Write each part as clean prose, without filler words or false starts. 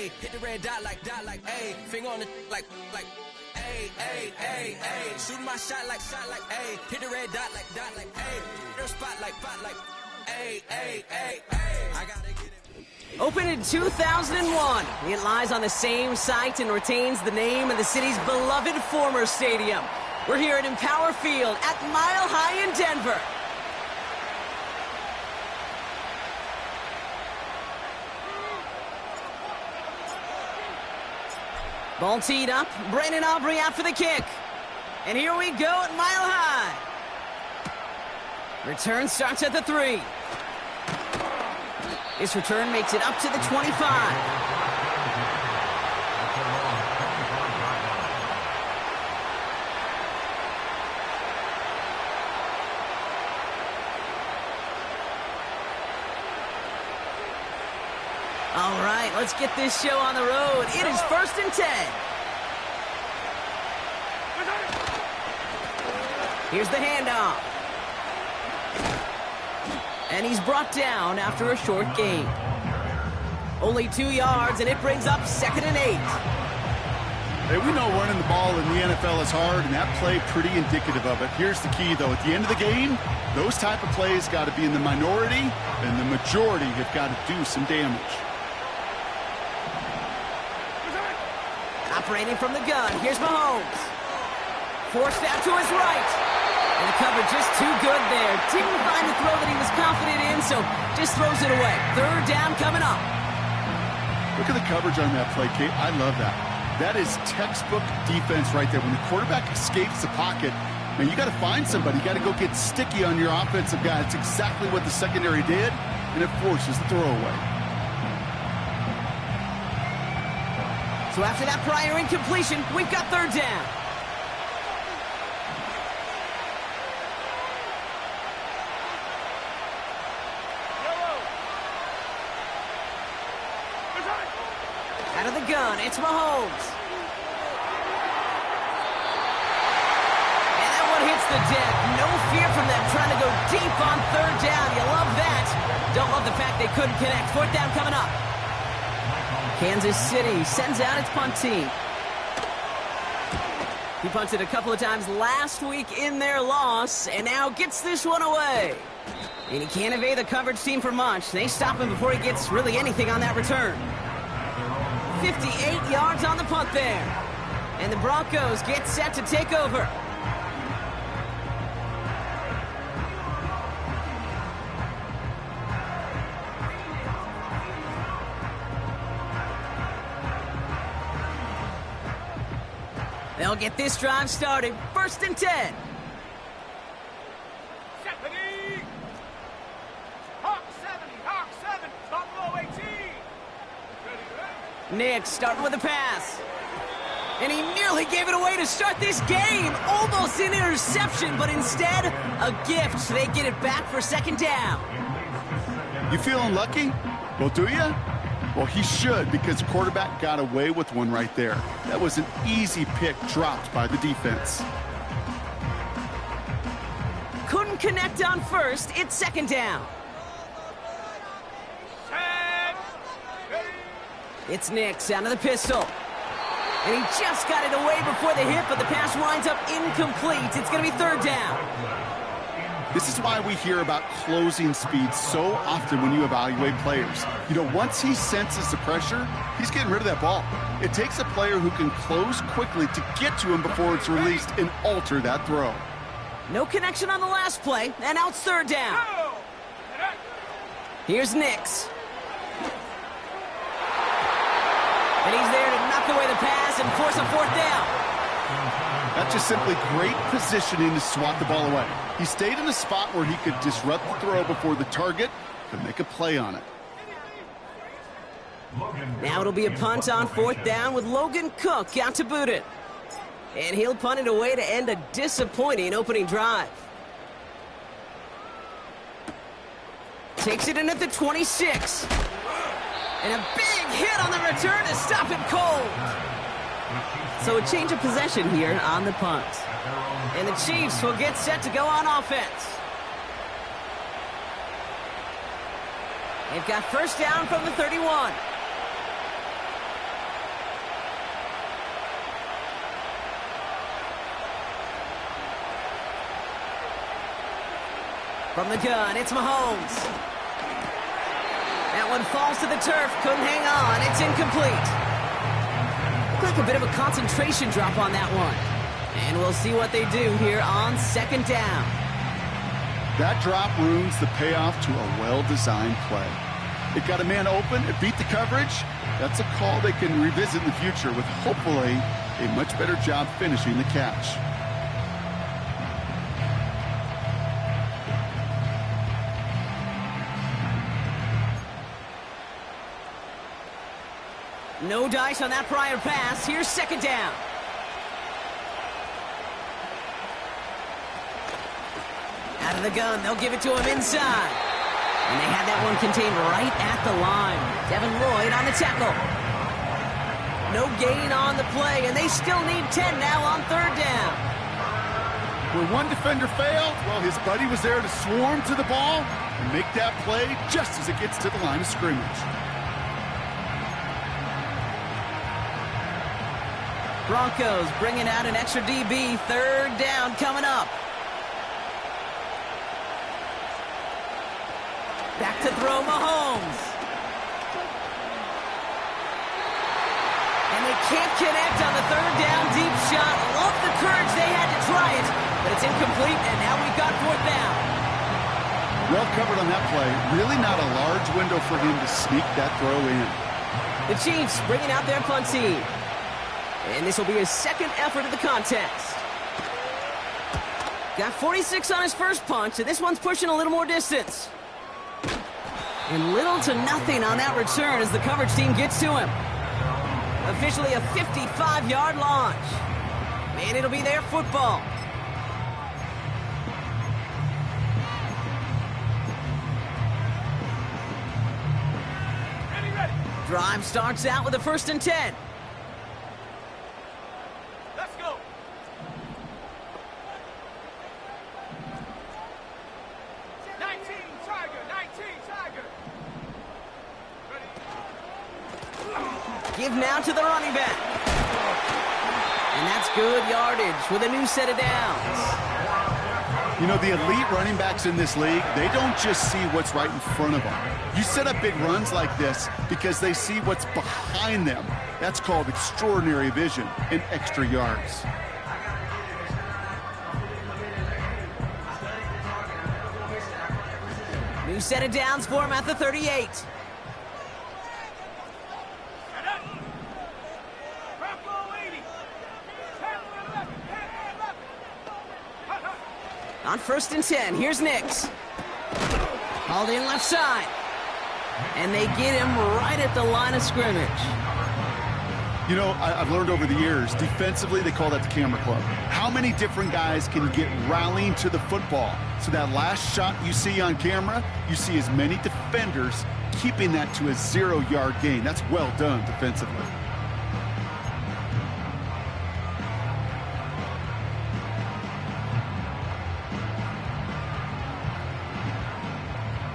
ayy. Hit the red dot like, ayy. Finger on the like, ayy, ayy, ayy, ayy. Shooting my shot like, ayy. Hit the red dot like, ayy. Their spot like, ayy, ayy, ayy, ayy. I gotta get it. Opened in 2001, it lies on the same site and retains the name of the city's beloved former stadium. We're here at Empower Field at Mile High in Denver. Ball teed up, Brandon Aubrey out for the kick. And here we go at Mile High. Return starts at the 3. This return makes it up to the 25. All right, let's get this show on the road. It is 1st and 10. Here's the handoff. And he's brought down after a short gain. Only 2 yards, and it brings up 2nd and 8. Hey, we know running the ball in the NFL is hard, and that play pretty indicative of it. Here's the key, though. At the end of the game, those type of plays got to be in the minority, and the majority have got to do some damage. Operating from the gun, here's Mahomes. Forced out to his right. And the cover just too good there. Didn't find the throw that he was confident in, so just throws it away. 3rd down coming up. Look at the coverage on that play, Kate. I love that. That is textbook defense right there. When the quarterback escapes the pocket, man, you got to find somebody. You got to go get sticky on your offensive guy. It's exactly what the secondary did, and it forces the throw away. So after that prior incompletion, we've got 3rd down. Out of the gun, it's Mahomes. And that one hits the deck. No fear from them trying to go deep on 3rd down. You love that. Don't love the fact they couldn't connect. 4th down coming up. Kansas City sends out its punt team. He punted a couple of times last week in their loss, and now gets this one away. And he can't evade the coverage team for much. They stop him before he gets really anything on that return. 58 yards on the punt there. And the Broncos get set to take over. They'll get this drive started. 1st and 10. Nick starting with a pass. And he nearly gave it away to start this game. Almost an interception, but instead, a gift. They get it back for 2nd down. You feeling lucky? Well, do you? Well, he should, because the quarterback got away with one right there. That was an easy pick dropped by the defense. Couldn't connect on 1st. It's 2nd down. It's Nix out of the pistol. And he just got it away before the hit, but the pass winds up incomplete. It's going to be 3rd down. This is why we hear about closing speed so often when you evaluate players. You know, once he senses the pressure, he's getting rid of that ball. It takes a player who can close quickly to get to him before it's released and alter that throw. No connection on the last play, and now it's 3rd down. Here's Nix. And he's there to knock away the pass and force a 4th down. That's just simply great positioning to swat the ball away. He stayed in a spot where he could disrupt the throw before the target could make a play on it. Now it'll be a punt on 4th down with Logan Cook out to boot it. And he'll punt it away to end a disappointing opening drive. Takes it in at the 26. And a big hit on the return to stop it cold. So a change of possession here on the punt. And the Chiefs will get set to go on offense. They've got 1st down from the 31. From the gun, it's Mahomes. That one falls to the turf. Couldn't hang on. It's incomplete. Looked like a bit of a concentration drop on that one. And we'll see what they do here on second down. That drop ruins the payoff to a well-designed play. It got a man open, it beat the coverage. That's a call they can revisit in the future with hopefully a much better job finishing the catch. No dice on that prior pass. Here's second down. Out of the gun, they'll give it to him inside. And they had that one contained right at the line. Devin Lloyd on the tackle. No gain on the play, and they still need 10 now on third down. Where one defender failed, well, his buddy was there to swarm to the ball and make that play just as it gets to the line of scrimmage. Broncos bringing out an extra DB. Third down coming up. Back to throw Mahomes. And they can't connect on the third down deep shot. Love the courage they had to try it, but it's incomplete, and now we've got fourth down. Well covered on that play. Really not a large window for him to sneak that throw in. The Chiefs bringing out their punt team. And this will be his second effort of the contest. Got 46 on his first punch, and this one's pushing a little more distance. And little to nothing on that return as the coverage team gets to him. Officially a 55-yard launch. And it'll be their football. Ready. Drive starts out with a 1st and 10. Let's go. Give now to the running back. And that's good yardage with a new set of downs. You know, the elite running backs in this league, they don't just see what's right in front of them. You set up big runs like this because they see what's behind them. That's called extraordinary vision and extra yards. New set of downs for him at the 38. On 1st and 10, here's Nix. Hauled in left side. And they get him right at the line of scrimmage. You know, I've learned over the years, defensively, they call that the camera club. How many different guys can get rallying to the football? So that last shot you see on camera, you see as many defenders keeping that to a 0-yard gain. That's well done defensively.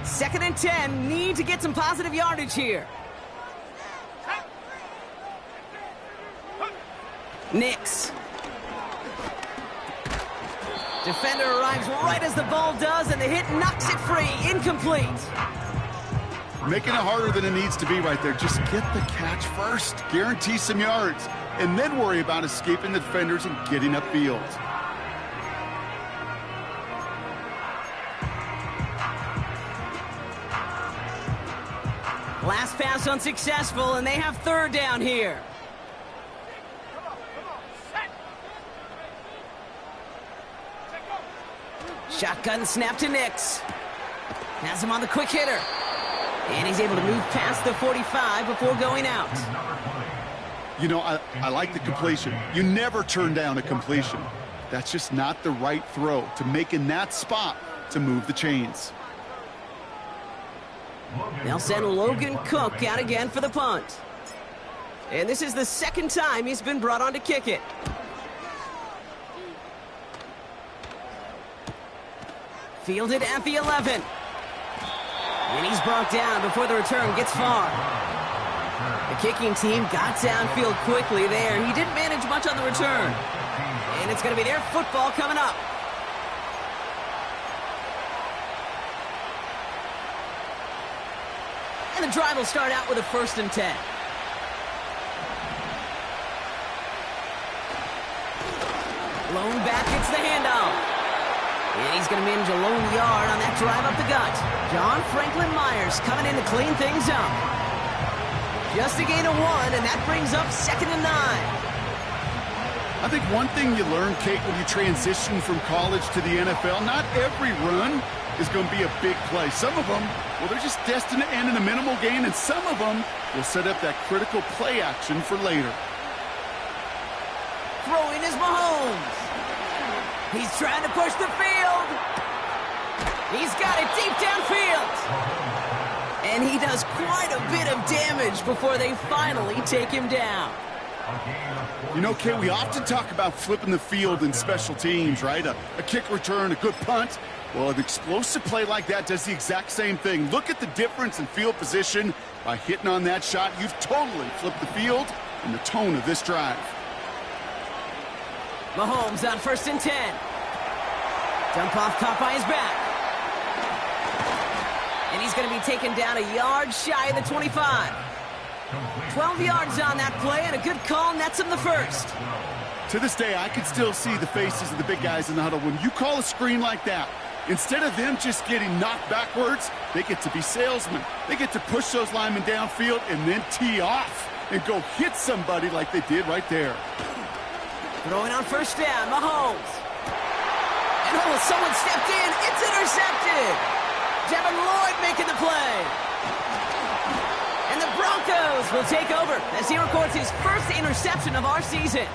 Second and 10, need to get some positive yardage here. Nix. Defender arrives right as the ball does, and the hit knocks it free. Incomplete. Making it harder than it needs to be right there. Just get the catch first. Guarantee some yards. And then worry about escaping the defenders and getting upfield. Last pass unsuccessful, and they have third down here. Shotgun snap to Nix. Has him on the quick hitter. And he's able to move past the 45 before going out. You know, I like the completion. You never turn down a completion. That's just not the right throw to make in that spot to move the chains. They'll send Logan Cook out again for the punt. And this is the second time he's been brought on to kick it. Fielded at the 11. And he's brought down before the return gets far. The kicking team got downfield quickly there. He didn't manage much on the return. And it's going to be their football coming up. the drive will start out with a 1st and 10. Lone back gets the handoff. And he's going to manage a lone yard on that drive up the gut. John Franklin Myers coming in to clean things up. Just a gain of 1, and that brings up 2nd and 9. I think one thing you learn, Kate, when you transition from college to the NFL, not every run is going to be a big play. Some of them, well, they're just destined to end in a minimal gain, and some of them will set up that critical play action for later. Throwing is Mahomes. He's trying to push the field. He's got it deep downfield. And he does quite a bit of damage before they finally take him down. You know, Kate, we often talk about flipping the field in special teams, right? A kick return, a good punt. Well, an explosive play like that does the exact same thing. Look at the difference in field position. By hitting on that shot, you've totally flipped the field and the tone of this drive. Mahomes on 1st and 10. Dump off caught by his back. And he's going to be taken down a yard shy of the 25. 12 yards on that play, and a good call nets him the 1st. To this day, I can still see the faces of the big guys in the huddle. When you call a screen like that, instead of them just getting knocked backwards, they get to be salesmen. They get to push those linemen downfield and then tee off and go hit somebody like they did right there. Throwing on 1st down, Mahomes. And oh, someone stepped in. It's intercepted. Devin Lloyd making the play. And the Broncos will take over as he records his 1st interception of our season.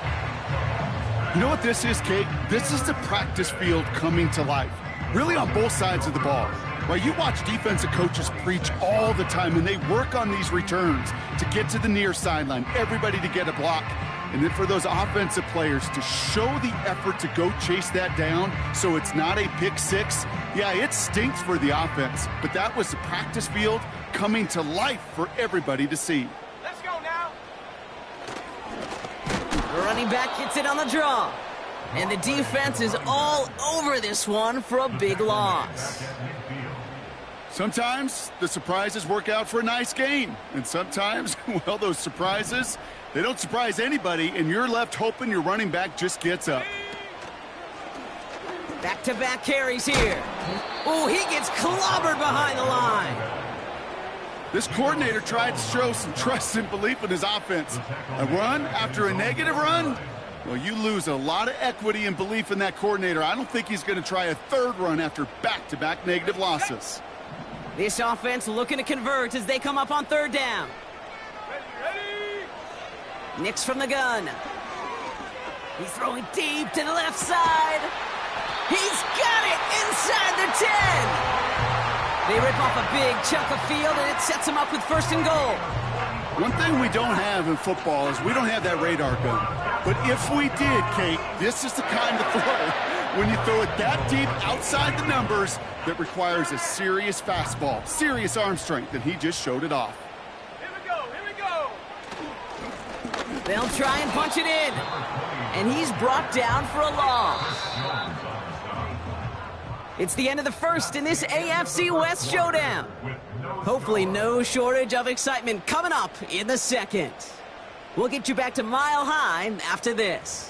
You know what this is, Kate? This is the practice field coming to life. Really on both sides of the ball. Right, you watch defensive coaches preach all the time, and they work on these returns to get to the near sideline, everybody to get a block. And then for those offensive players to show the effort to go chase that down so it's not a pick six. Yeah, it stinks for the offense, but that was the practice field coming to life for everybody to see. Let's go now. The running back gets it on the draw. And the defense is all over this one for a big loss. Sometimes the surprises work out for a nice gain. And sometimes, well, those surprises, they don't surprise anybody, and you're left hoping your running back just gets up. Back-to-back carries here. Oh, he gets clobbered behind the line. This coordinator tried to show some trust and belief in his offense. A run after a negative run? Well, you lose a lot of equity and belief in that coordinator. I don't think he's going to try a 3rd run after back-to-back negative losses. This offense looking to convert as they come up on 3rd down. Nix from the gun. He's throwing deep to the left side. He's got it inside the 10. They rip off a big chunk of field, and it sets him up with 1st and goal. One thing we don't have in football is we don't have that radar gun. But if we did, Kate, this is the kind of throw, when you throw it that deep outside the numbers, that requires a serious fastball, serious arm strength, and he just showed it off. Here we go, here we go. They'll try and punch it in. And he's brought down for a loss. It's the end of the 1st in this AFC West showdown. Hopefully no shortage of excitement coming up in the 2nd. We'll get you back to Mile High after this.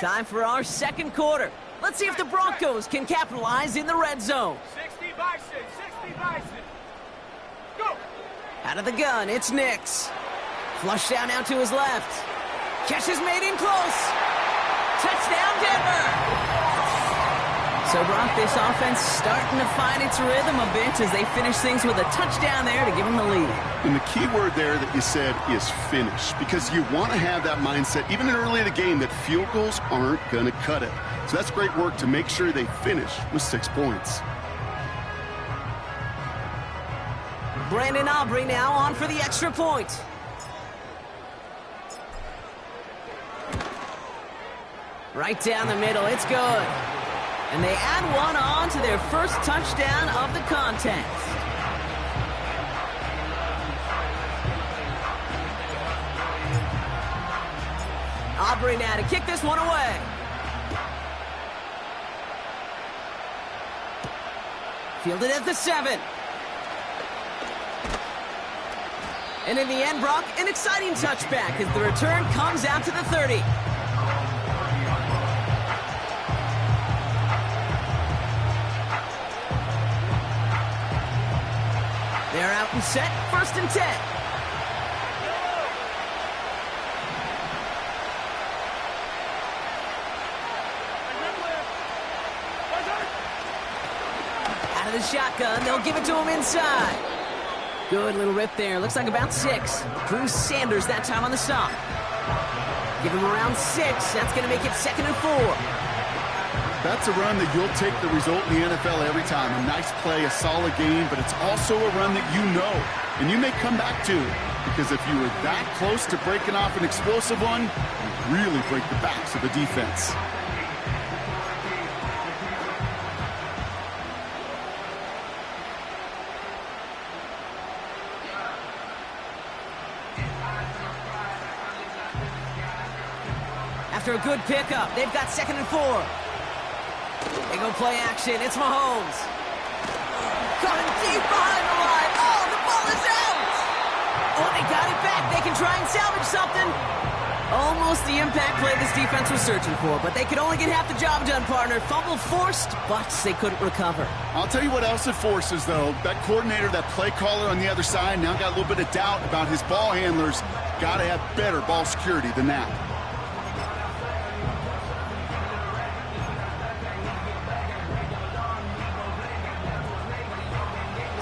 Time for our 2nd quarter. Let's see if the Broncos can capitalize in the red zone. 60 Bison, 60 Bison. Go! Out of the gun, it's Nix. Flush down now to his left. Catch is made in close. Touchdown, Denver! So, Brock, this offense starting to find its rhythm a bit as they finish things with a touchdown there to give them the lead. And the key word there that you said is finish, because you want to have that mindset, even early in the game, that field goals aren't going to cut it. So that's great work to make sure they finish with 6 points. Brandon Aubrey now on for the extra point. Right down the middle, it's good. And they add one on to their first touchdown of the contest. Aubrey now to kick this one away. Fielded at the 7. And in the end, Brock, an exciting touchback as the return comes out to the 30. They're out and set, 1st and 10. Out of the shotgun, they'll give it to him inside. Good little rip there, looks like about 6. Drew Sanders that time on the stop. Give him around 6, that's going to make it 2nd and 4. That's a run that you'll take the result in the NFL every time. A nice play, a solid game, but it's also a run that you know and you may come back to, because if you were that close to breaking off an explosive one, you really break the backs of the defense. After a good pickup, they've got 2nd and 4. They go play action. It's Mahomes. Coming deep behind the line. Oh, the ball is out. Oh, they got it back. They can try and salvage something. Almost the impact play this defense was searching for, but they could only get half the job done, partner. Fumble forced, but they couldn't recover. I'll tell you what else it forces, though. That coordinator, that play caller on the other side, now got a little bit of doubt about his ball handlers. Got to have better ball security than that.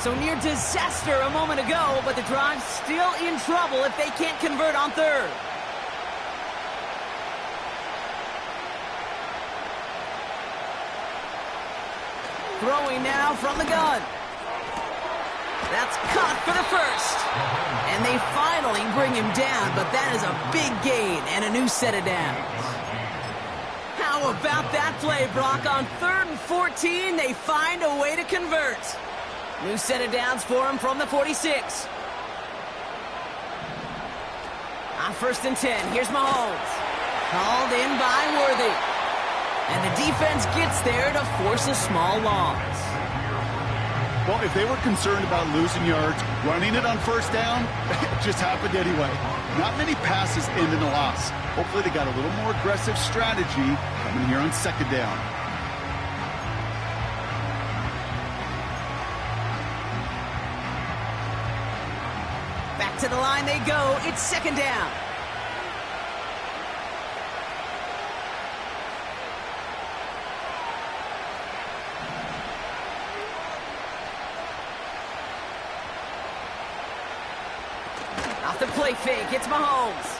So near disaster a moment ago, but the drive's still in trouble if they can't convert on 3rd. Throwing now from the gun. That's caught for the 1st. And they finally bring him down, but that is a big gain and a new set of downs. How about that play, Brock? On 3rd and 14, they find a way to convert. New set of downs for him from the 46. On 1st and 10, here's Mahomes. Called in by Worthy. And the defense gets there to force a small loss. Well, if they were concerned about losing yards, running it on 1st down, it just happened anyway. Not many passes end in a loss. Hopefully they got a little more aggressive strategy coming here on 2nd down. Back to the line they go. It's 2nd down. Off the play fake, it's Mahomes.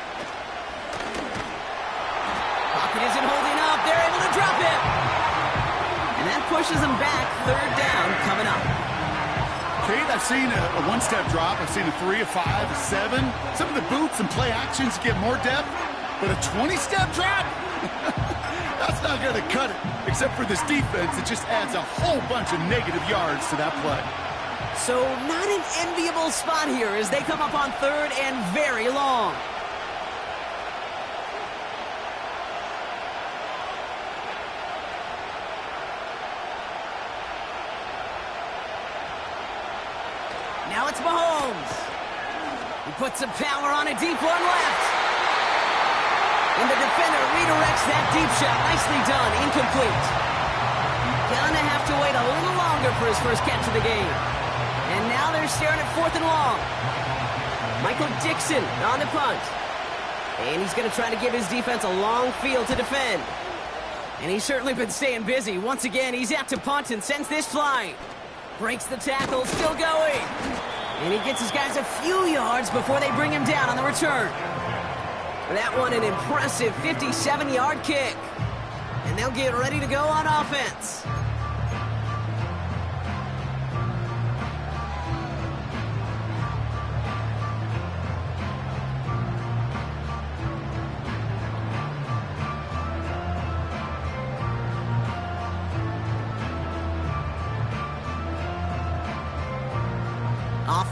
Pocket isn't holding up. They're able to drop it. And that pushes them back. 3rd down coming up. Kate, I've seen a one-step drop. I've seen a 3, a 5, a 7. Some of the boots and play actions get more depth, but a 20-step drop? That's not going to cut it. Except for this defense, it just adds a whole bunch of negative yards to that play. So not an enviable spot here as they come up on 3rd and very long. Now it's Mahomes. He puts some power on a deep one left. And the defender redirects that deep shot. Nicely done. Incomplete. Gonna have to wait a little longer for his first catch of the game. And now they're staring at 4th and long. Michael Dixon on the punt. And he's going to try to give his defense a long field to defend. And he's certainly been staying busy. Once again, he's out to punt and sends this flying. Breaks the tackle, still going. And he gets his guys a few yards before they bring him down on the return. For that one, an impressive 57-yard kick. And they'll get ready to go on offense.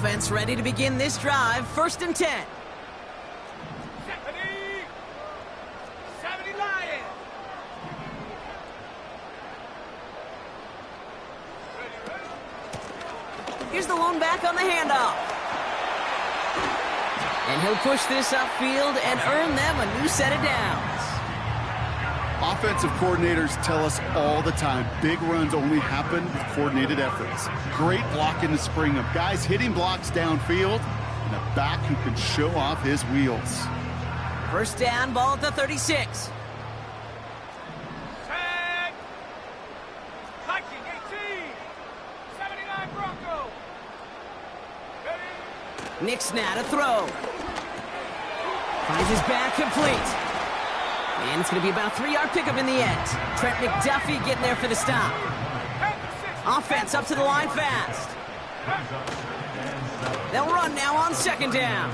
offense ready to begin this drive. 1st and 10. 70 Lions. Here's the lone back on the handoff. And he'll push this upfield and earn them a new set of downs. Offensive coordinators tell us all the time, big runs only happen with coordinated efforts. Great block in the spring of guys hitting blocks downfield and a back who can show off his wheels. 1st down, ball at the 36. Tag. Hiking 18. 79 Bronco. Ready? Nick Snad to throw. Finds his back complete. And it's going to be about a 3-yard pickup in the end. Trent McDuffie getting there for the stop. Offense up to the line fast. They'll run now on 2nd down.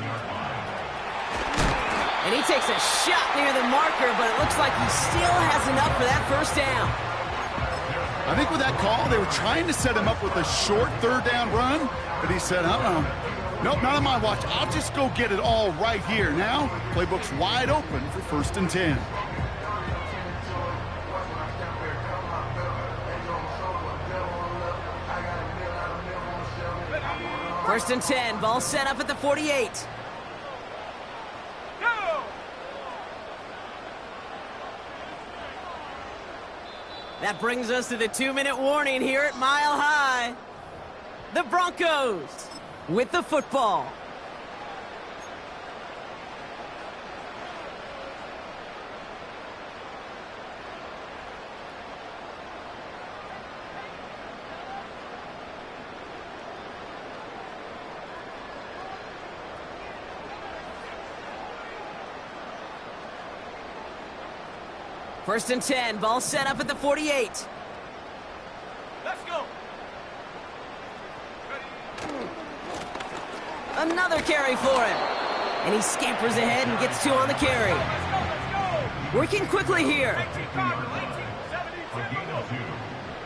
And he takes a shot near the marker, but it looks like he still has enough for that 1st down. I think with that call, they were trying to set him up with a short 3rd down run, but he said, nope, not on my watch. I'll just go get it all right here. Now, playbook's wide open for 1st and 10. First and 10, ball set up at the 48. Go! That brings us to the 2-minute warning here at Mile High. The Broncos with the football. First and 10, ball set up at the 48. Let's go! Another carry for him. And he scampers ahead and gets 2 on the carry. Let's go! Working quickly here. 18 Cardinal, 18, 70,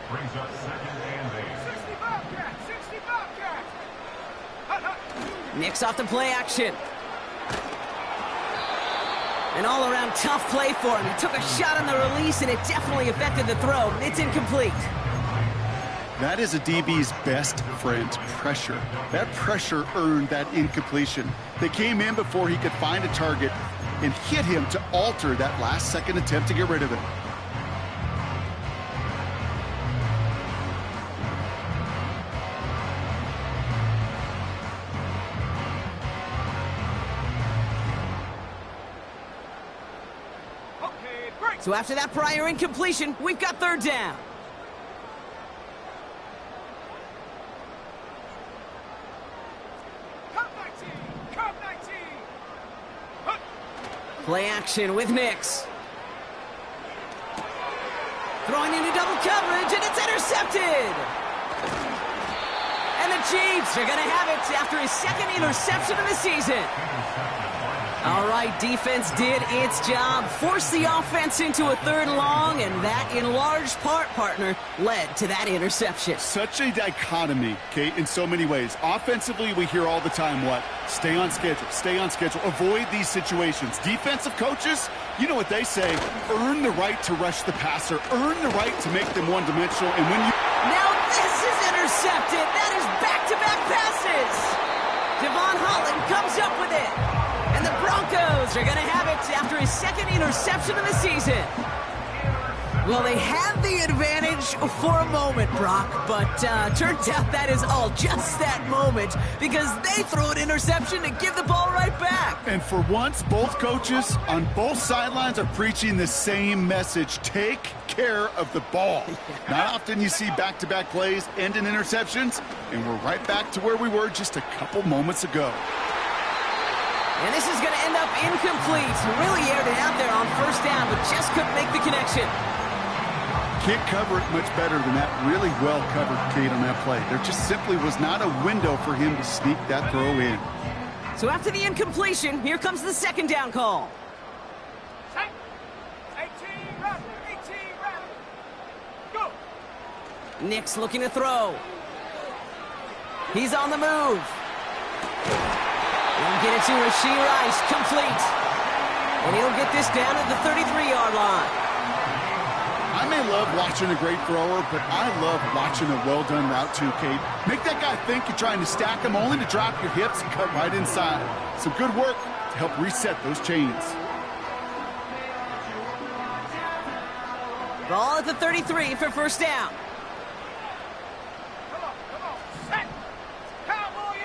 Brings up 2nd and 8. 65 cat, 65 cat! Hut, hut. Nick's off the play action. An all-around tough play for him. He took a shot on the release, and it definitely affected the throw. It's incomplete. That is a DB's best friend, pressure. That pressure earned that incompletion. They came in before he could find a target and hit him to alter that last-second attempt to get rid of it. So after that prior incompletion, we've got 3rd down. Cup 19! Hut. Play action with Nix. Throwing into double coverage, and it's intercepted! And the Chiefs are going to have it after his 2nd interception of the season. All right, defense did its job, forced the offense into a 3rd and long, and that, in large part, partner, led to that interception. Such a dichotomy, Kate, in so many ways. Offensively, we hear all the time what? Stay on schedule, avoid these situations. Defensive coaches, you know what they say, earn the right to rush the passer, earn the right to make them one-dimensional, and when you... Now this is intercepted. That is back-to-back passes. Devon Holland comes up with it. And the Broncos are going to have it after his 2nd interception of the season. Well, they had the advantage for a moment, Brock, but turns out that is all just that moment because they throw an interception to give the ball right back. And for once, both coaches on both sidelines are preaching the same message. Take care of the ball. Not often you see back-to-back plays end in interceptions, and we're right back to where we were just a couple moments ago. And this is going to end up incomplete. Really aired it out there on 1st down, but just couldn't make the connection. Can't cover it much better than that. Really well covered, Kate, on that play. There just simply was not a window for him to sneak that throw in. So after the incompletion, here comes the 2nd down call. 18 rapid, go! Nick's looking to throw. He's on the move. He'll get it to Rashee Rice, complete. And he'll get this down at the 33-yard line. I may love watching a great thrower, but I love watching a well-done route too, Kate. Make that guy think you're trying to stack him only to drop your hips and cut right inside. Some good work to help reset those chains. Ball at the 33 for first down. Set. Cowboy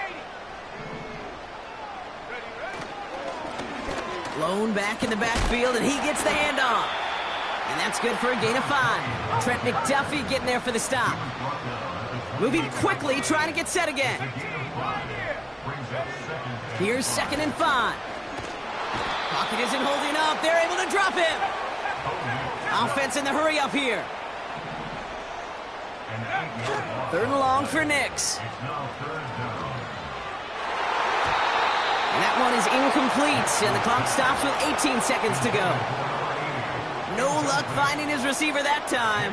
80. Blown back in the backfield, and he gets the handoff. And that's good for a gain of 5. Trent McDuffie getting there for the stop. Moving quickly, trying to get set again. Here's 2nd and 5. Pocket isn't holding up. They're able to drop him. Offense in the hurry up here. 3rd and long for Nix. And that one is incomplete, and the clock stops with 18 seconds to go. No luck finding his receiver that time.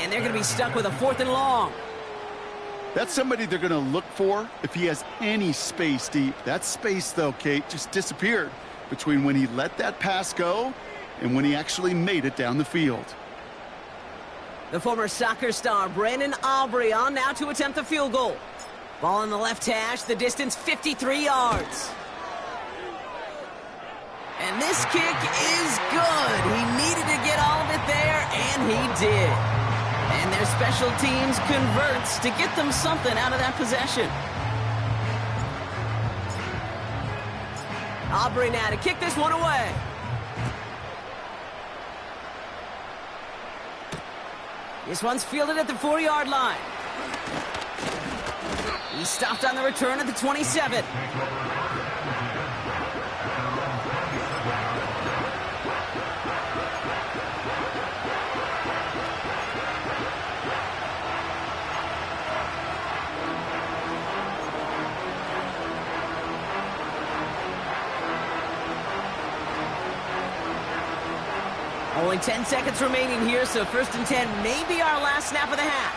And they're going to be stuck with a 4th and long. That's somebody they're going to look for if he has any space deep. That space, though, Kate, just disappeared between when he let that pass go and when he actually made it down the field. The former soccer star Brandon Aubrey on now to attempt the field goal. Ball in the left hash, the distance 53 yards. And this kick is good. He needed to get all of it there, and he did. And their special teams converts to get them something out of that possession. Aubrey now to kick this one away. This one's fielded at the 4-yard line. He stopped on the return at the 27. Only 10 seconds remaining here, so 1st and 10 may be our last snap of the half.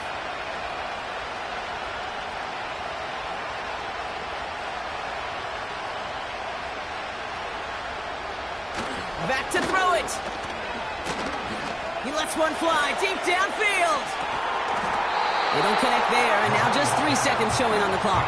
Back to throw it. He lets one fly deep downfield. They don't connect there, and now just 3 seconds showing on the clock.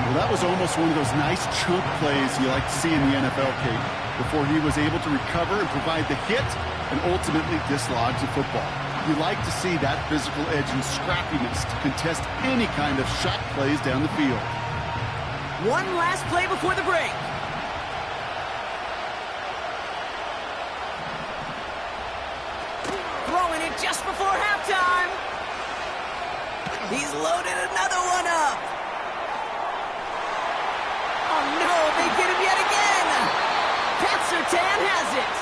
Well, that was almost one of those nice chunk plays you like to see in the NFL, Kate, before he was able to recover and provide the hit and ultimately dislodge the football. You like to see that physical edge and scrappiness to contest any kind of shot plays down the field. One last play before the break. Throwing it just before halftime. He's loaded another one up. Oh no, they get him yet again. Pat Surtain has it.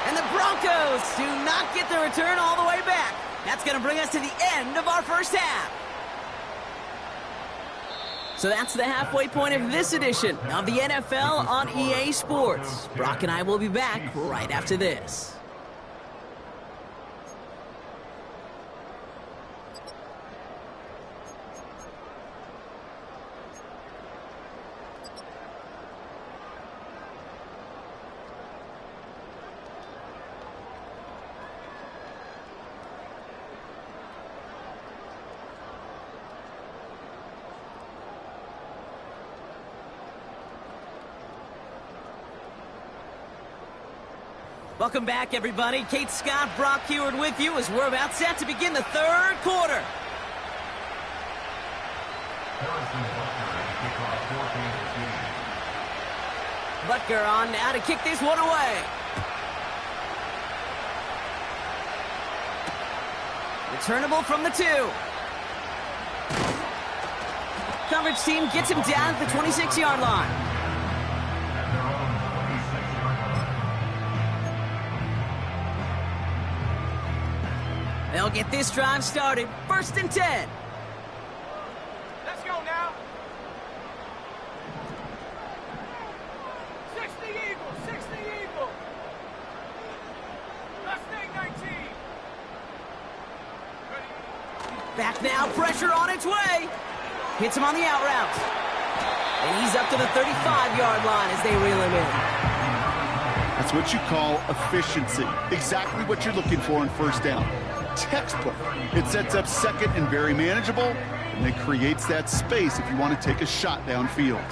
And the Broncos do not get the return all the way back. That's going to bring us to the end of our first half. So that's the halfway point of this edition of the NFL on EA Sports. Brock and I will be back right after this. Welcome back, everybody. Kate Scott, Brock Heward with you as we're about set to begin the 3rd quarter. Butker on now to kick this one away. Returnable from the 2. Coverage team gets him down at the 26-yard line. They'll get this drive started. 1st and 10. Let's go now. 60 Eagles, 60 Eagles. Let's take 19. Back now, pressure on its way. Hits him on the out route. And he's up to the 35-yard line as they reel him in. That's what you call efficiency. Exactly what you're looking for in first down. Textbook. It sets up second and very manageable, and it creates that space if you want to take a shot downfield.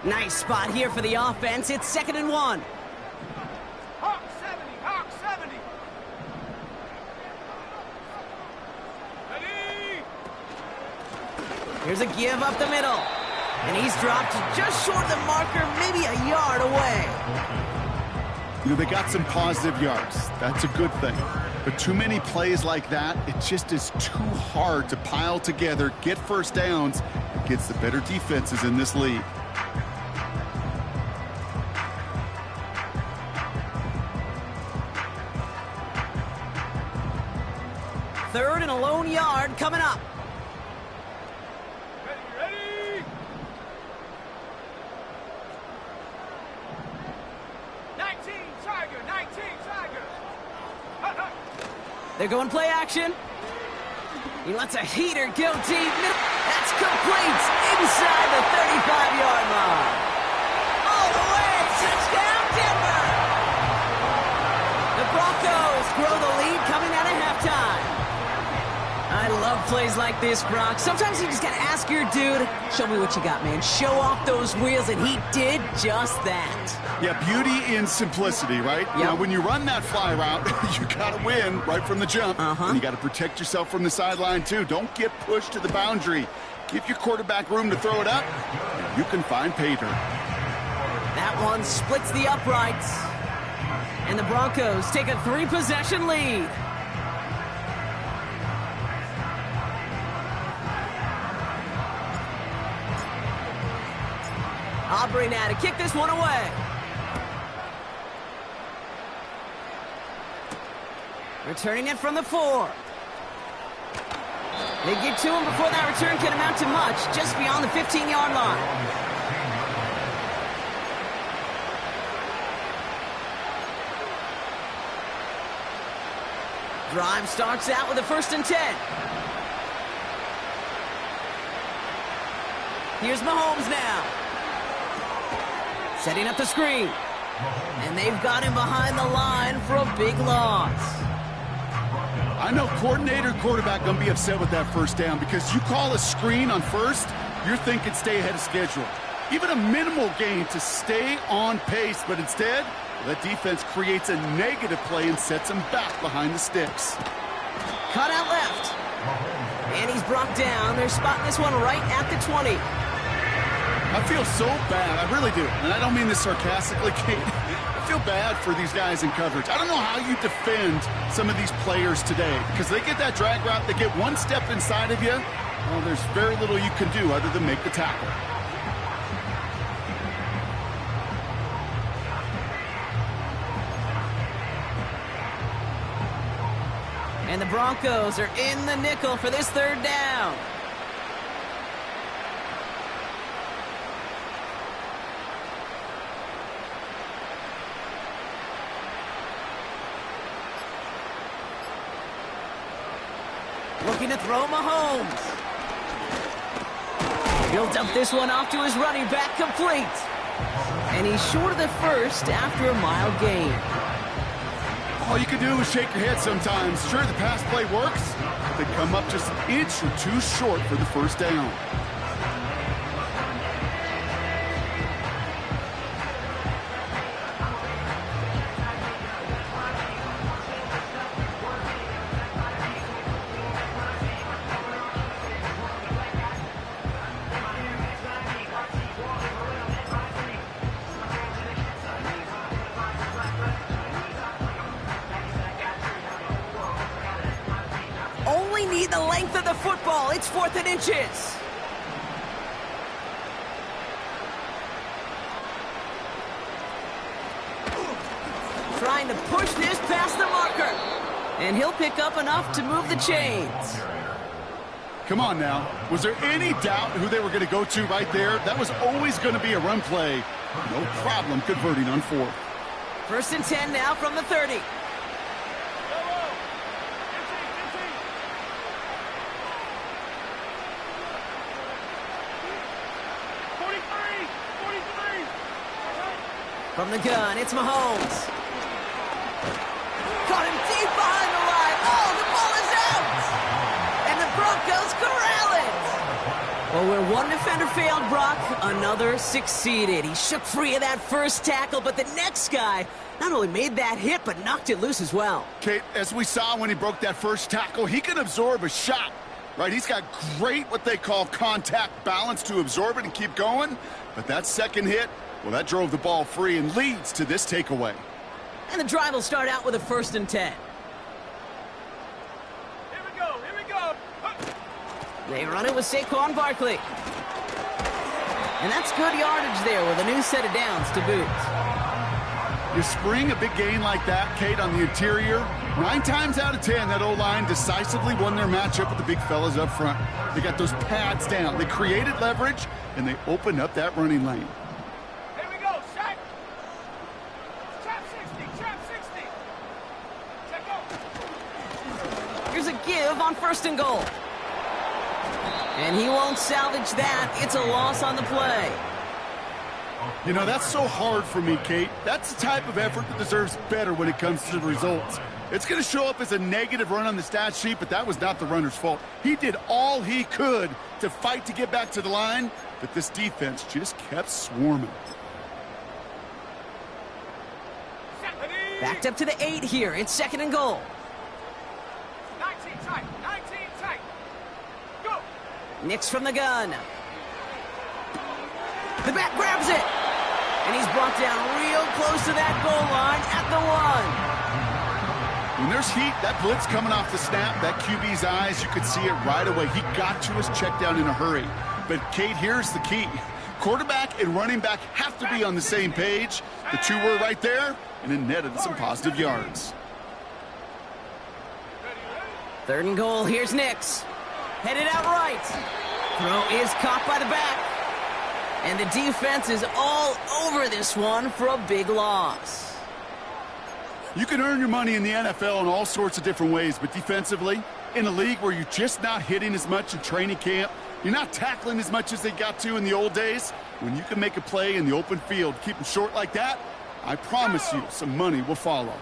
Nice spot here for the offense. It's 2nd and 1. Hawk 70, Hawk 70. Ready? Here's a give up the middle. And he's dropped just short of the marker, maybe a yard away. You know, they got some positive yards. That's a good thing. But too many plays like that, it just is too hard to pile together, get first downs, against the better defenses in this league. Third and a lone yard coming up. Ready? 19, Tiger, 19, Tiger. They're going play action. He lets a heater go deep. That's complete inside the 35-yard line. All the way, touchdown Denver. The Broncos grow the lead coming out of halftime. I love plays like this, Brock. Sometimes you just got to ask your dude, show me what you got, man. Show off those wheels, and he did just that. Yeah, beauty in simplicity, right? Yep. You know, when you run that fly route, you got to win right from the jump. And you got to protect yourself from the sideline, too. Don't get pushed to the boundary. Give your quarterback room to throw it up, and you can find pay dirt. That one splits the uprights. And the Broncos take a 3-possession lead. Aubrey now to kick this one away. Returning it from the 4. They get to him before that return can amount to much, just beyond the 15-yard line. Drive starts out with a 1st and 10. Here's Mahomes now. Setting up the screen. And they've got him behind the line for a big loss. I know coordinator and quarterback going to be upset with that first down because you call a screen on first, you're thinking stay ahead of schedule. Even a minimal gain to stay on pace, but instead, that defense creates a negative play and sets them back behind the sticks. Cut out left. And he's brought down. They're spotting this one right at the 20. I feel so bad. I really do. And I don't mean this sarcastically, Kate. I feel bad for these guys in coverage. I don't know how you defend some of these players today because they get that drag route, they get one step inside of you. Well, there's very little you can do other than make the tackle. And the Broncos are in the nickel for this 3rd down. Looking to throw Mahomes. Builds up this one off to his running back, complete. And he's short of the 1st after a mile gain. All you can do is shake your head sometimes. Sure, the pass play works. They come up just an inch or two short for the 1st down. Need the length of the football. It's 4th and inches. Trying to push this past the marker. And he'll pick up enough to move the chains. Come on now. Was there any doubt who they were going to go to right there? That was always going to be a run play. No problem converting on 4th. First and 10 now from the 30. Yellow. 15. 43. From the gun, it's Mahomes. Caught him deep behind the line. Oh, the ball is out! And the Broncos corral it! Well, where one defender failed, Brock, another succeeded. He shook free of that first tackle, but the next guy not only made that hit, but knocked it loose as well. Kate, as we saw when he broke that first tackle, he can absorb a shot, right? He's got great, what they call contact balance to absorb it and keep going. But that second hit, well, that drove the ball free and leads to this takeaway. And the drive will start out with a first and 10. Here we go. They run it with Saquon Barkley. And that's good yardage there with a new set of downs to boot. You spring a big gain like that, Kate, on the interior, 9 times out of 10, that O-line decisively won their matchup with the big fellas up front. They got those pads down. They created leverage, and they opened up that running lane. Here we go. Shot. Trap 60. Check out. Here's a give on first and goal. And he won't salvage that. It's a loss on the play. You know, that's so hard for me, Kate. That's the type of effort that deserves better when it comes to the results. It's going to show up as a negative run on the stat sheet, but that was not the runner's fault. He did all he could to fight to get back to the line, but this defense just kept swarming. Backed up to the 8 here. It's second and goal. 19 tight. Go. Nix from the gun. The back grabs it. And he's brought down real close to that goal line at the 1. When there's heat, that blitz coming off the snap, that QB's eyes, you could see it right away. He got to his check down in a hurry. But, Kate, here's the key. Quarterback and running back have to be on the same page. The two were right there, and it netted some positive yards. Third and goal. Here's Nix. Headed out right. Throw is caught by the back. And the defense is all over this one for a big loss. You can earn your money in the NFL in all sorts of different ways, but defensively, in a league where you're just not hitting as much in training camp, you're not tackling as much as they got to in the old days, when you can make a play in the open field, keep them short like that, I promise you some money will follow.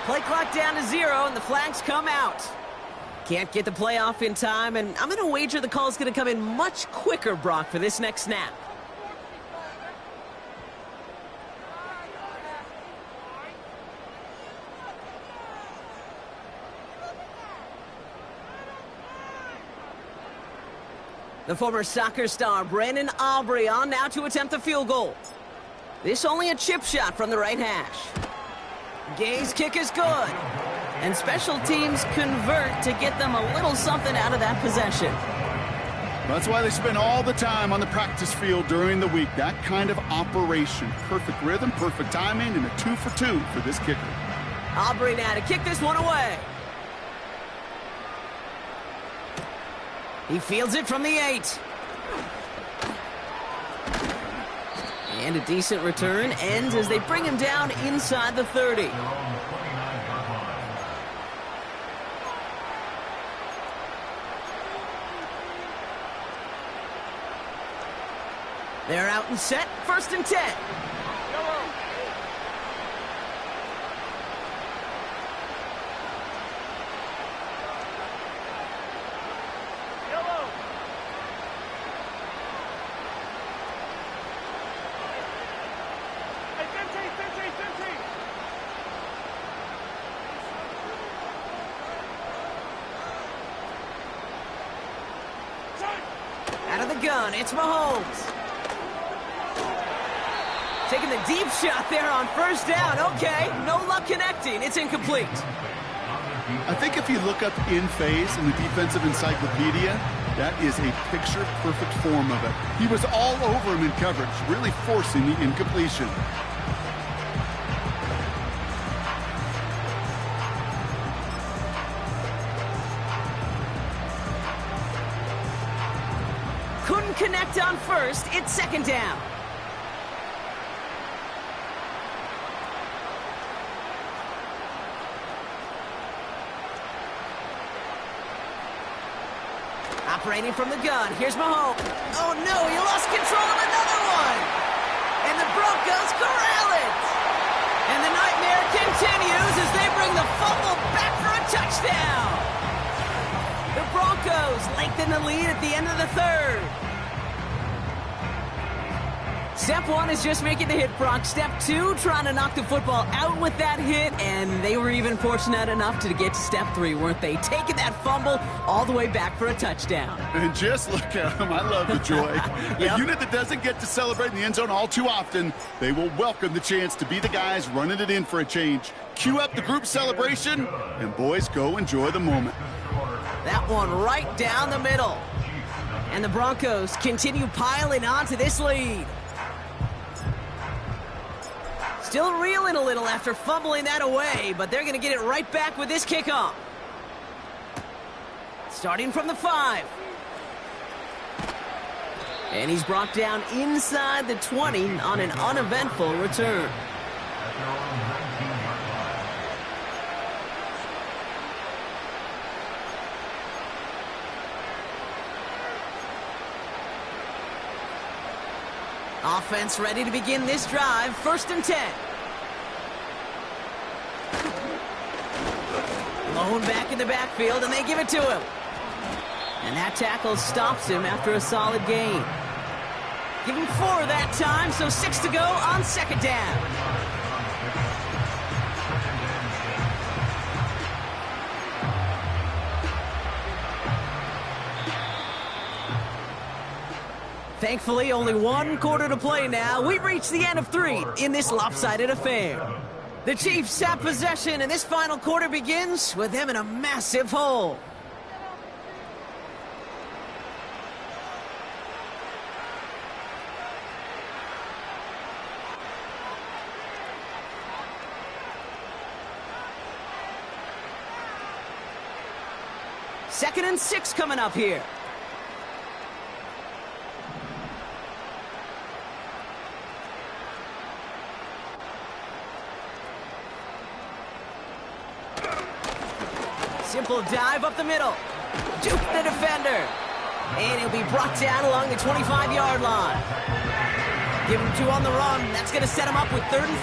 Play clock down to 0, and the flags come out. Can't get the play off in time, and I'm going to wager the call is going to come in much quicker, Brock, for this next snap. The former soccer star, Brandon Aubrey, on now to attempt the field goal. This only a chip shot from the right hash. Gay's kick is good. And special teams convert to get them a little something out of that possession. That's why they spend all the time on the practice field during the week. That kind of operation. Perfect rhythm, perfect timing, and a 2 for 2 for this kicker. Aubrey now to kick this one away. He fields it from the 8. And a decent return ends as they bring him down inside the 30. They're out and set, first and 10. Out of the gun, it's Mahomes. Taking the deep shot there on first down. Okay, no luck connecting. It's incomplete. I think if you look up in phase in the defensive encyclopedia, that is a picture-perfect form of it. He was all over him in coverage, really forcing the incompletion. couldn't connect on first. It's second down. Operating from the gun. Here's Mahomes. Oh, no, he lost control of another one. And the Broncos corral it. And the nightmare continues as they bring the fumble back for a touchdown. The Broncos lengthen the lead at the end of the third. Step one is just making the hit, Brock. Step two, trying to knock the football out with that hit, and they were even fortunate enough to get to step three, weren't they? Taking that fumble all the way back for a touchdown. And just look at them. I love the joy. Yep. A unit that doesn't get to celebrate in the end zone all too often, they will welcome the chance to be the guys running it in for a change. Cue up the group celebration, and boys, go enjoy the moment. That one right down the middle. And the Broncos continue piling onto this lead. Still reeling a little after fumbling that away, but they're going to get it right back with this kickoff. Starting from the 5. And he's brought down inside the 20 on an uneventful return. Offense ready to begin this drive. 1st and 10. Lone back in the backfield, and they give it to him. And that tackle stops him after a solid gain. Give him 4 that time, so 6 to go on 2nd down. Thankfully, only 1 quarter to play now. We've reached the end of 3 in this lopsided affair. The Chiefs have possession, and this final quarter begins with them in a massive hole. Second and 6 coming up here. Simple dive up the middle. Juke the defender. And he'll be brought down along the 25-yard line. Give him 2 on the run. That's going to set him up with 3rd and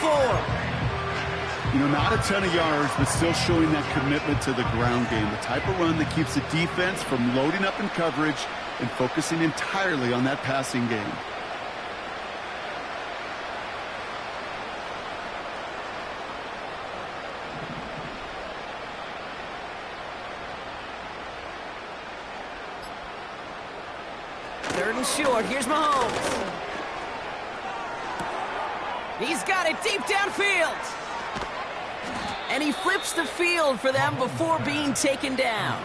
4. You know, not a ton of yards, but still showing that commitment to the ground game. The type of run that keeps the defense from loading up in coverage and focusing entirely on that passing game. Short. Here's Mahomes. He's got it deep downfield. And he flips the field for them before being taken down.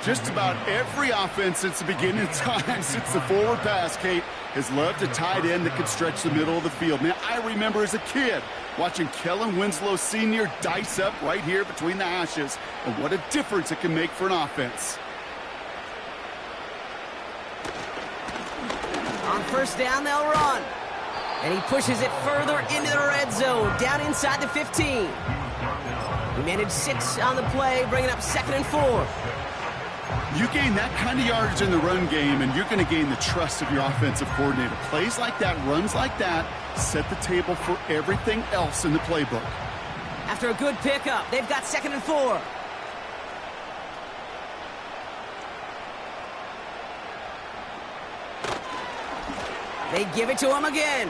Just about every offense since the beginning of time, since the forward pass, Kate, has loved a tight end that could stretch the middle of the field. Man, I remember as a kid watching Kellen Winslow Sr. dice up right here between the hashes. And what a difference it can make for an offense. On 1st down, they'll run. And he pushes it further into the red zone, down inside the 15. He managed 6 on the play, bringing up 2nd and 4. You gain that kind of yardage in the run game, and you're going to gain the trust of your offensive coordinator. Plays like that, runs like that, set the table for everything else in the playbook. After a good pickup, they've got 2nd and 4. They give it to him again.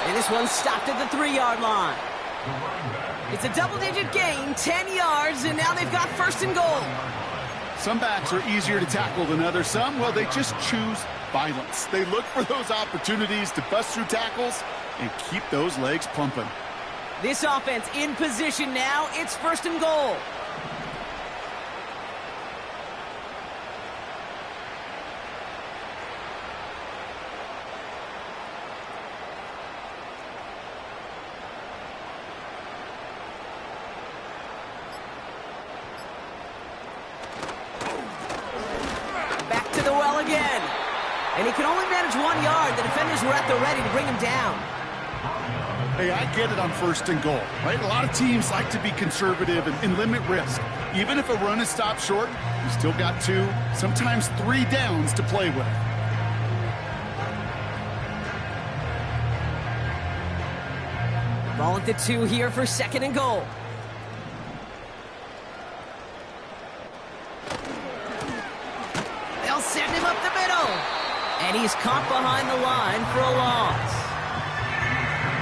And this one stopped at the 3-yard line. It's a double-digit gain, 10 yards, and now they've got 1st and goal. Some backs are easier to tackle than others. Some, well, they just choose violence. They look for those opportunities to bust through tackles and keep those legs pumping. This offense in position now. It's 1st and goal. the well again. And he can only manage 1 yard. The defenders were at the ready to bring him down. Hey, I get it on 1st and goal, right? A lot of teams like to be conservative and limit risk. Even if a run is stopped short, you still got 2, sometimes 3 downs to play with. Ball at the 2 here for 2nd and goal. They'll send him up the middle. And he's caught behind the line for a loss.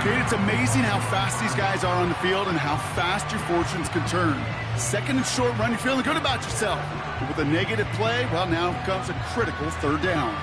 Kate, it's amazing how fast these guys are on the field and how fast your fortunes can turn. 2nd and short run, you're feeling good about yourself. But with a negative play, well, now comes a critical 3rd down.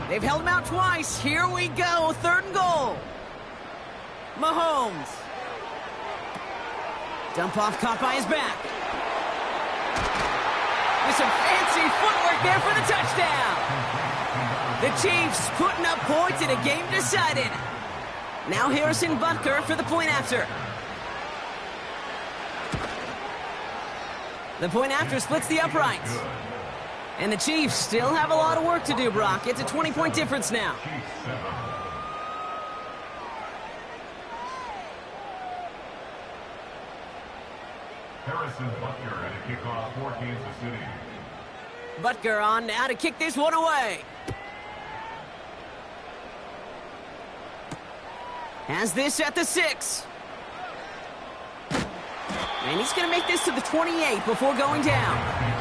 They've held him out twice. Here we go. 3rd and goal. Mahomes. Dump off caught by his back. With some fancy footwork there for the touchdown. The Chiefs putting up points in a game decided. Now Harrison Butker for the point after. The point after splits the uprights. And the Chiefs still have a lot of work to do, Brock. It's a 20-point difference now. Harrison Butker at a kickoff for Kansas City. Butker on now to kick this one away. Has this at the 6. And he's going to make this to the 28 before going down.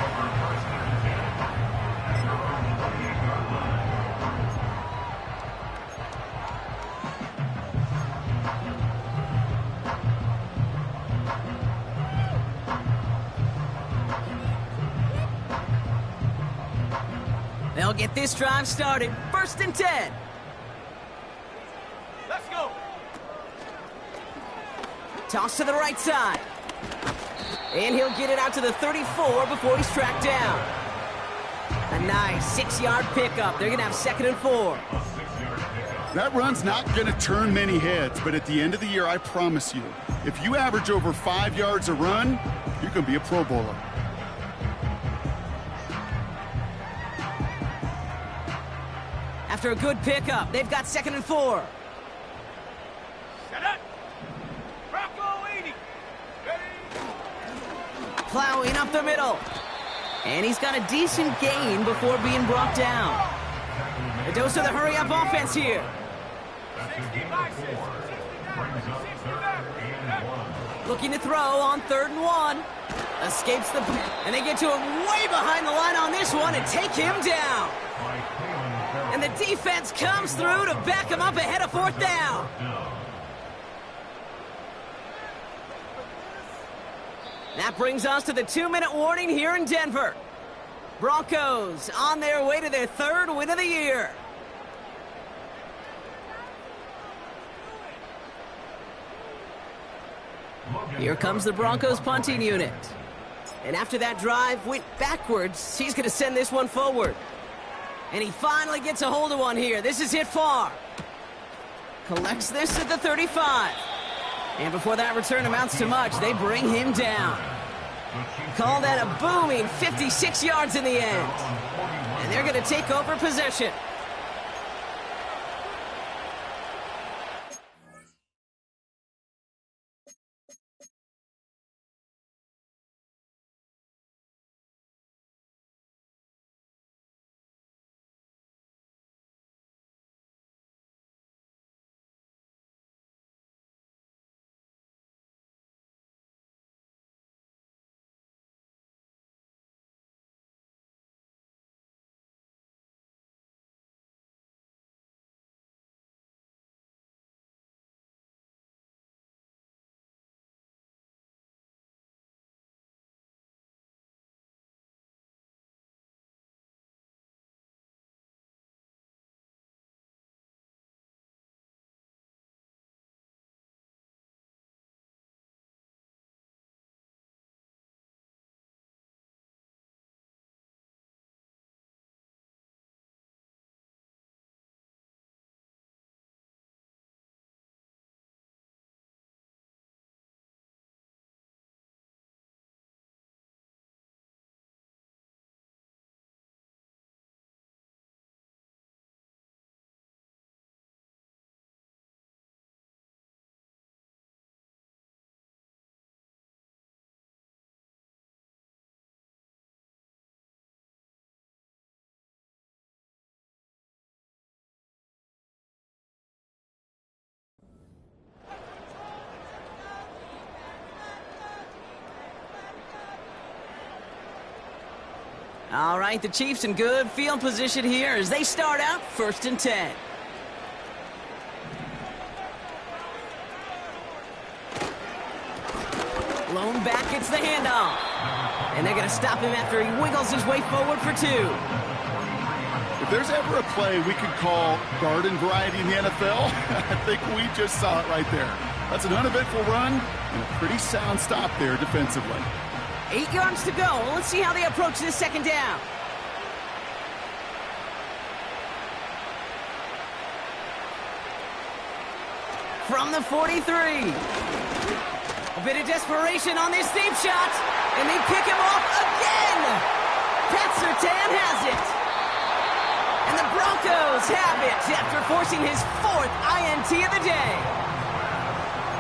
They'll get this drive started. 1st and 10. Let's go. Toss to the right side. And he'll get it out to the 34 before he's tracked down. A nice 6-yard pickup. They're going to have 2nd and 4. That run's not going to turn many heads, but at the end of the year, I promise you, if you average over 5 yards a run, you're going to be a Pro Bowler. After a good pickup, they've got 2nd and 4. Set up. Bronco 80. Ready. Plowing up the middle. And he's got a decent gain before being brought down. A dose of the hurry-up offense here. 65, 69, 69. Looking to throw on 3rd and 1. Escapes the... And they get to him way behind the line on this one and take him down. And the defense comes through to back him up ahead of 4th down. That brings us to the 2-minute warning here in Denver. Broncos on their way to their 3rd win of the year. Here comes the Broncos punting unit. And after that drive went backwards, he's going to send this one forward. And he finally gets a hold of one here. This is hit far. Collects this at the 35. And before that return amounts to much, they bring him down. Call that a booming 56 yards in the end. And they're going to take over possession. All right, the Chiefs in good field position here as they start out 1st and 10. Lone back gets the handoff. And they're going to stop him after he wiggles his way forward for 2. If there's ever a play we could call garden variety in the NFL, I think we just saw it right there. That's an uneventful run and a pretty sound stop there defensively. 8 yards to go. Let's see how they approach this 2nd down. From the 43. A bit of desperation on this deep shot. And they pick him off again. Pat Surtain has it. And the Broncos have it after forcing his 4th INT of the day.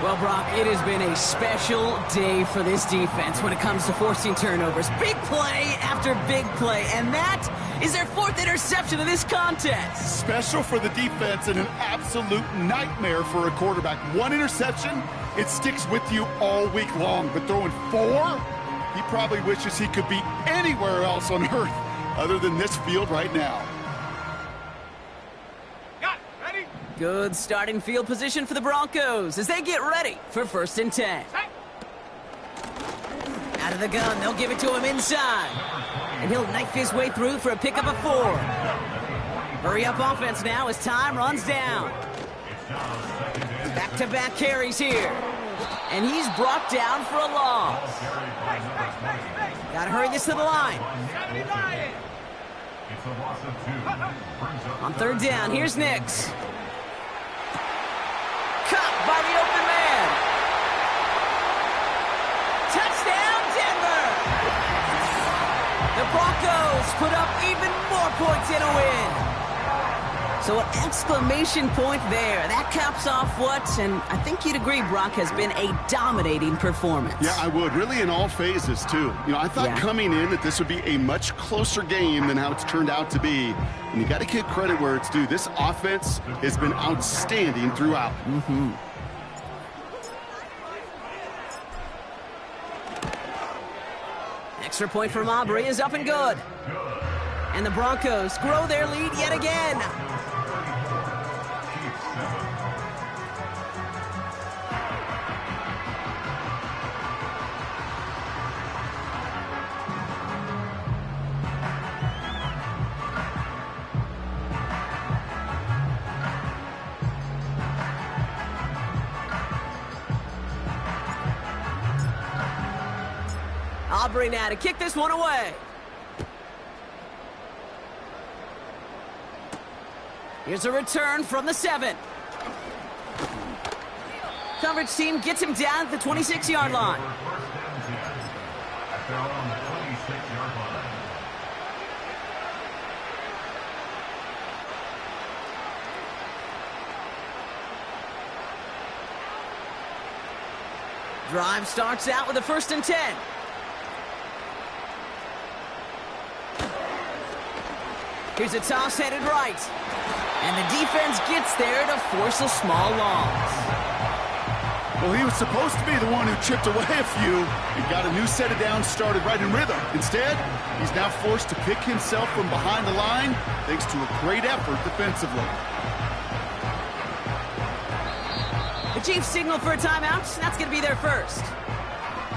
Well, Brock, it has been a special day for this defense when it comes to forcing turnovers. Big play after big play, and that is their 4th interception of this contest. Special for the defense and an absolute nightmare for a quarterback. 1 interception, it sticks with you all week long, but throwing 4, he probably wishes he could be anywhere else on earth other than this field right now. Good starting field position for the Broncos as they get ready for 1st and 10. Out of the gun, they'll give it to him inside. And he'll knife his way through for a pickup of 4. Hurry up offense now as time runs down. Back-to-back carries here. And he's brought down for a loss. Gotta hurry this to the line. On 3rd down, here's Nix. Caught by the open man. Touchdown, Denver! The Broncos put up even more points in a win. So an exclamation point there. That caps off what, and I think you'd agree, Brock, has been a dominating performance. Yeah, I would. Really in all phases, too. You know, I thought coming in that this would be a much closer game than how it's turned out to be. And you got to give credit where it's due. This offense has been outstanding throughout. Extra point from Aubrey is up and good. And the Broncos grow their lead yet again. Aubrey now to kick this one away. Here's a return from the 7. Coverage team gets him down at the 26-yard line. Drive starts out with a 1st and 10. Here's a toss headed right. And the defense gets there to force a small loss. Well, he was supposed to be the one who chipped away a few and got a new set of downs started right in rhythm. Instead, he's now forced to pick himself from behind the line thanks to a great effort defensively. The Chiefs signal for a timeout. That's going to be their first.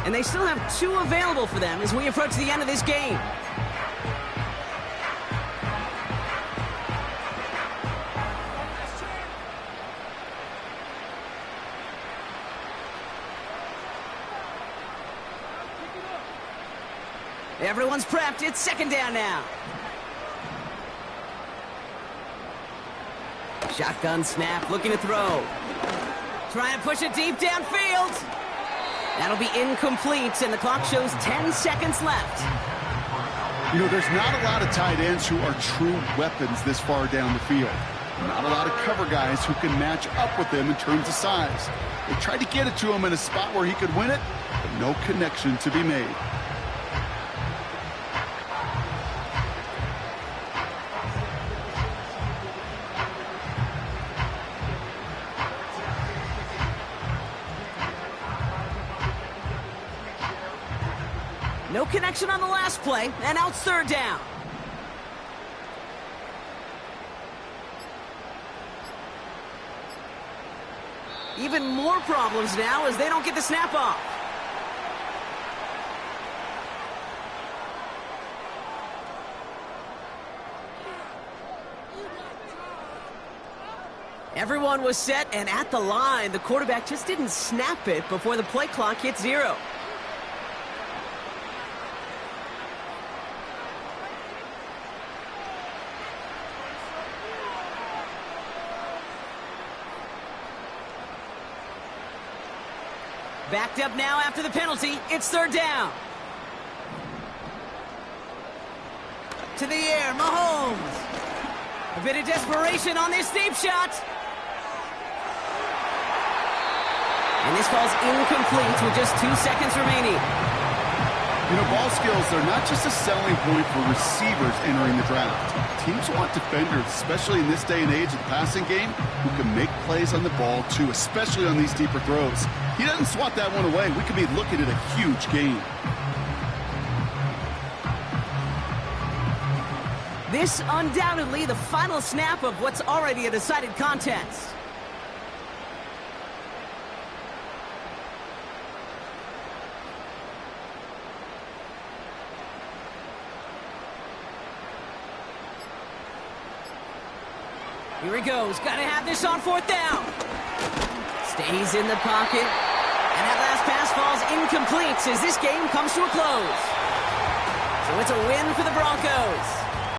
And they still have 2 available for them as we approach the end of this game. Everyone's prepped. It's 2nd down now. Shotgun snap, looking to throw. Trying to push it deep downfield. That'll be incomplete, and the clock shows 10 seconds left. You know, there's not a lot of tight ends who are true weapons this far down the field. Not a lot of cover guys who can match up with them in terms of size. They tried to get it to him in a spot where he could win it, but no connection to be made. No connection on the last play, and now it's third down. Even more problems now as they don't get the snap off. Everyone was set and at the line. The quarterback just didn't snap it before the play clock hit 0. Backed up now after the penalty. It's third down. To the air, Mahomes. A bit of desperation on this deep shot. And this ball's incomplete with just 2 seconds remaining. You know, ball skills are not just a selling point for receivers entering the draft. Teams want defenders, especially in this day and age of the passing game, who can make plays on the ball, too, especially on these deeper throws. He doesn't swat that one away. We could be looking at a huge game. This undoubtedly the final snap of what's already a decided contest. Here he goes. Got to have this on fourth down. Stays in the pocket. And that last pass falls incomplete as this game comes to a close. So it's a win for the Broncos.